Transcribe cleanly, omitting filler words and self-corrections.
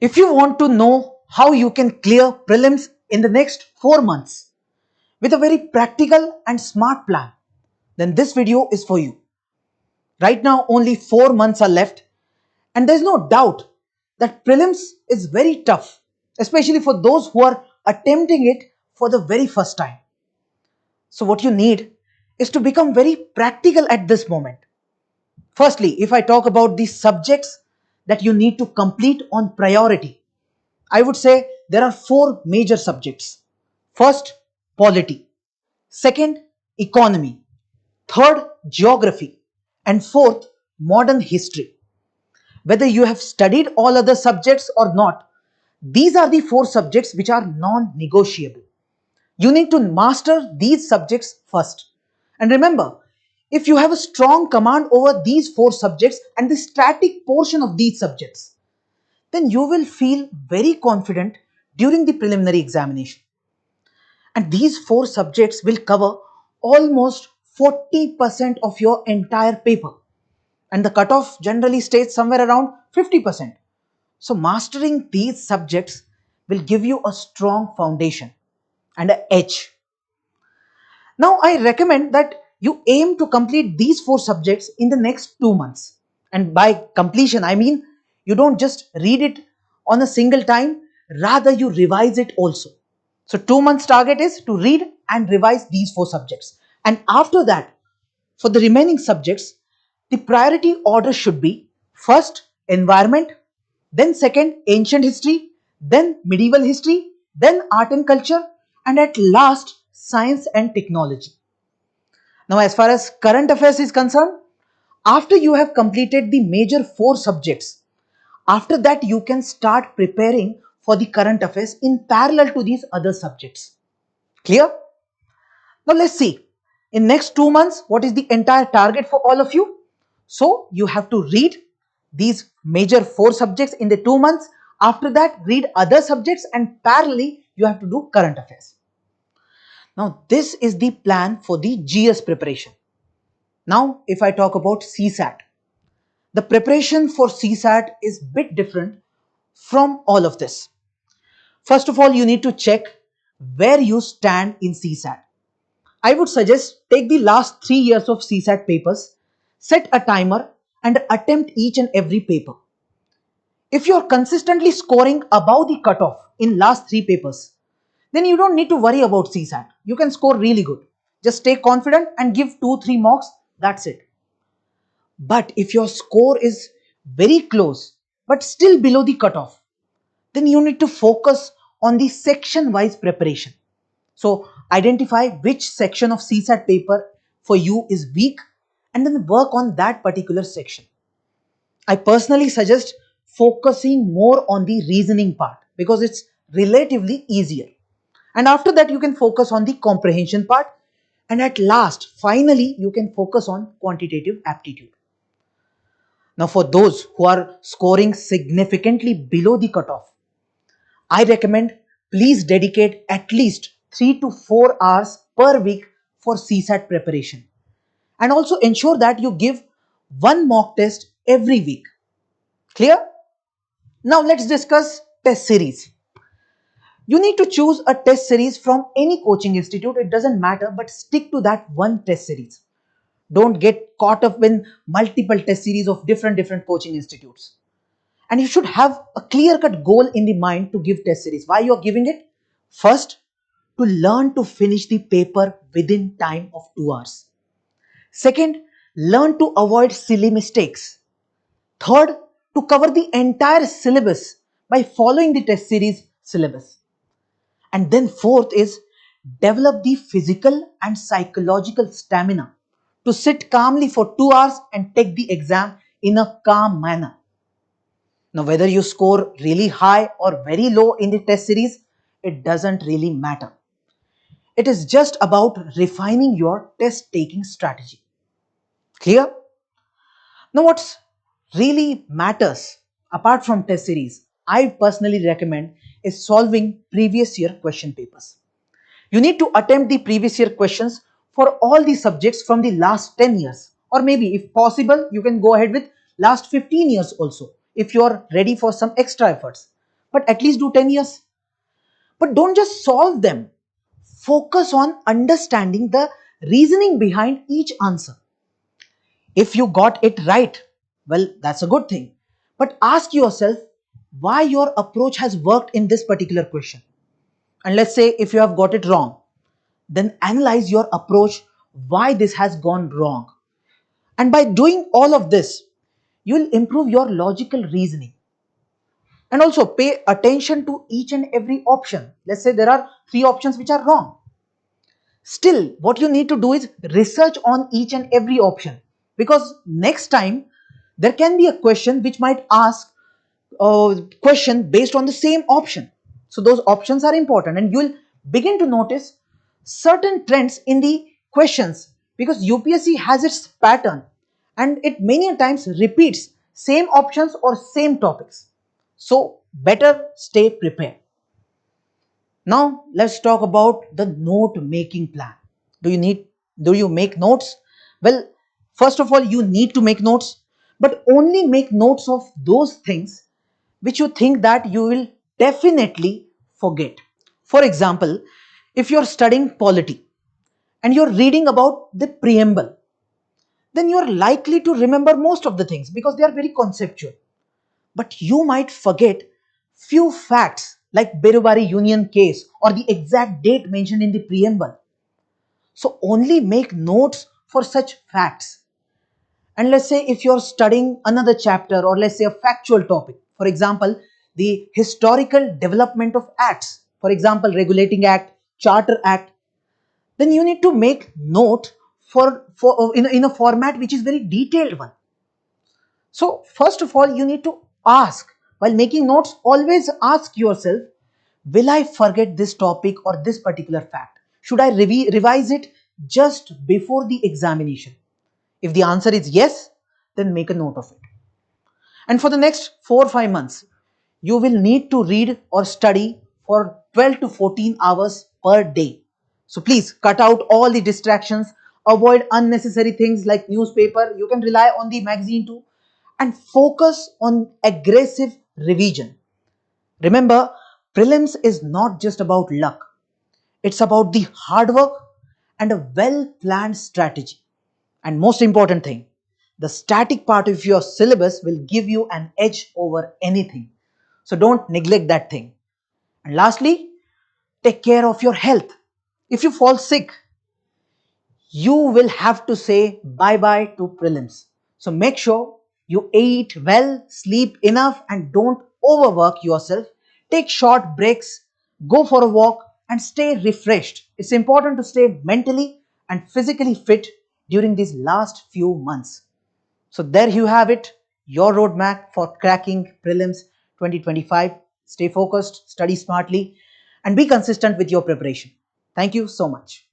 If you want to know how you can clear prelims in the next 4 months with a very practical and smart plan, then this video is for you. Right now only 4 months are left and there's no doubt that prelims is very tough, especially for those who are attempting it for the very first time. So what you need is to become very practical at this moment. Firstly, if I talk about the subjects that you need to complete on priority, I would say there are 4 major subjects. First, polity. Second, economy. Third, geography. And fourth, modern history. Whether you have studied all other subjects or not, these are the 4 subjects which are non-negotiable. You need to master these subjects first. And remember, if you have a strong command over these 4 subjects and the static portion of these subjects, then you will feel very confident during the preliminary examination. And these 4 subjects will cover almost 40% of your entire paper. And the cutoff generally stays somewhere around 50%. So mastering these subjects will give you a strong foundation and an edge. Now I recommend that you aim to complete these 4 subjects in the next 2 months. And by completion, I mean you don't just read it on a single time, rather you revise it also. So 2 months target is to read and revise these 4 subjects. And after that, for the remaining subjects, the priority order should be first environment, then second ancient history, then medieval history, then art and culture, and at last science and technology. Now as far as current affairs is concerned, after you have completed the major 4 subjects, after that you can start preparing for the current affairs in parallel to these other subjects. Clear? Now let's see. In next 2 months, what is the entire target for all of you? So you have to read these major 4 subjects in the 2 months. After that, read other subjects and parallelly you have to do current affairs. Now this is the plan for the GS preparation. Now if I talk about CSAT, the preparation for CSAT is a bit different from all of this. First of all, you need to check where you stand in CSAT. I would suggest take the last 3 years of CSAT papers, set a timer and attempt each and every paper. If you are consistently scoring above the cutoff in last 3 papers, then you don't need to worry about CSAT. You can score really good. Just stay confident and give 2-3 marks, that's it. But if your score is very close but still below the cutoff, then you need to focus on the section wise preparation. So identify which section of CSAT paper for you is weak and then work on that particular section. I personally suggest focusing more on the reasoning part because it's relatively easier. And after that you can focus on the comprehension part, and at last finally you can focus on quantitative aptitude. Now for those who are scoring significantly below the cutoff, I recommend please dedicate at least 3 to 4 hours per week for CSAT preparation. And also ensure that you give 1 mock test every week. Clear? Now let's discuss test series. You need to choose a test series from any coaching institute, it doesn't matter, but stick to that one test series. Don't get caught up in multiple test series of different coaching institutes. And you should have a clear-cut goal in the mind to give test series. Why you are giving it? First, to learn to finish the paper within time of 2 hours. Second, learn to avoid silly mistakes. Third, to cover the entire syllabus by following the test series syllabus. And then fourth is develop the physical and psychological stamina to sit calmly for 2 hours and take the exam in a calm manner. Now whether you score really high or very low in the test series, it doesn't really matter. It is just about refining your test taking strategy. Clear? Now what's really matters apart from test series, I personally recommend is solving previous year question papers. You need to attempt the previous year questions for all the subjects from the last 10 years, or maybe if possible you can go ahead with last 15 years also if you are ready for some extra efforts. but at least do 10 years. But don't just solve them. Focus on understanding the reasoning behind each answer. If you got it right, well, that's a good thing. But ask yourself why your approach has worked in this particular question. And let's say if you have got it wrong, then analyze your approach, why this has gone wrong. And by doing all of this, you'll improve your logical reasoning. And also pay attention to each and every option. Let's say there are 3 options which are wrong. Still, what you need to do is research on each and every option, because next time there can be a question which might ask a question based on the same option. So those options are important, and you'll begin to notice certain trends in the questions, because UPSC has its pattern and it many times repeats same options or same topics. So better stay prepared. Now let's talk about the note making plan. Do you make notes? Well, first of all, you need to make notes, but only make notes of those things which you think that you will definitely forget. For example, if you're studying polity and you're reading about the preamble, then you're likely to remember most of the things because they are very conceptual. But you might forget few facts like Birubari Union case or the exact date mentioned in the preamble. So only make notes for such facts. And let's say if you're studying another chapter, or let's say a factual topic, for example, the historical development of acts, for example, Regulating Act, Charter Act, then you need to make note in a format which is very detailed one. So first of all, you need to ask, while making notes, always ask yourself, will I forget this topic or this particular fact? Should I revise it just before the examination? If the answer is yes, then make a note of it. And for the next 4 or 5 months, you will need to read or study for 12 to 14 hours per day. So please cut out all the distractions, avoid unnecessary things like newspaper. You can rely on the magazine too, and focus on aggressive revision. Remember, prelims is not just about luck. It's about the hard work and a well-planned strategy. And most important thing, the static part of your syllabus will give you an edge over anything. So don't neglect that thing. And lastly, take care of your health. If you fall sick, you will have to say bye-bye to prelims. So make sure you eat well, sleep enough, and don't overwork yourself. Take short breaks, go for a walk, and stay refreshed. It's important to stay mentally and physically fit during these last few months. So there you have it, your roadmap for cracking prelims 2025. Stay focused, study smartly, and be consistent with your preparation. Thank you so much.